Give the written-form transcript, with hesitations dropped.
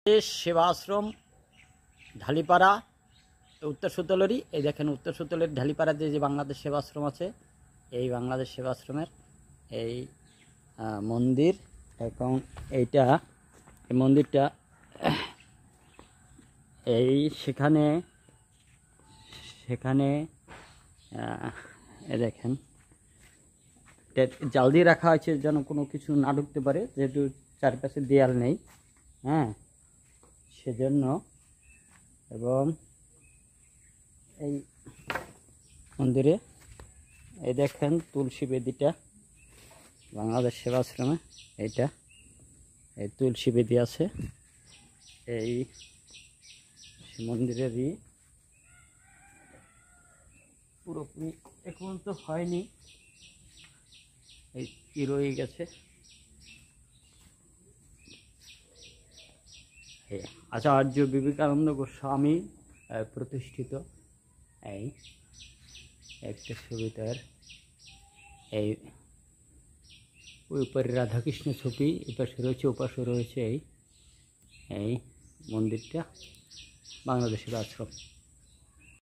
সেবা আশ্রম ঢালিপাড়া উত্তর সুতলেরই। এই দেখেন উত্তর সুতলের ঢালিপাড়াতে যে বাংলাদেশ সেবা আশ্রম আছে, এই বাংলাদেশ সেবা আশ্রমের এই মন্দির। এবং এইটা এই মন্দিরটা এই সেখানে সেখানে এই দেখেন জাল দিয়ে রাখা হয়েছে যেন কোনো কিছু না ঢুকতে পারে, যেহেতু চারপাশে দেয়াল নেই, হ্যাঁ, সেজন্য। এবং এই মন্দিরে এই দেখেন তুলসী বেদিটা, বাংলাদেশ সেবা আশ্রমে এইটা এই তুলসী বেদি আছে। এই মন্দিরেরই পুরোপুরি এখন তো হয়নি, এই কি রয়ে গেছে। আচার্য বিবেকানন্দ গোস্বামী প্রতিষ্ঠিত এই একটা সুবিধার এই উপরে রাধাকৃষ্ণ ছবি, এপাশে রয়েছে ওপাশে রয়েছে এই মন্দিরটা বাংলাদেশের আশ্রম।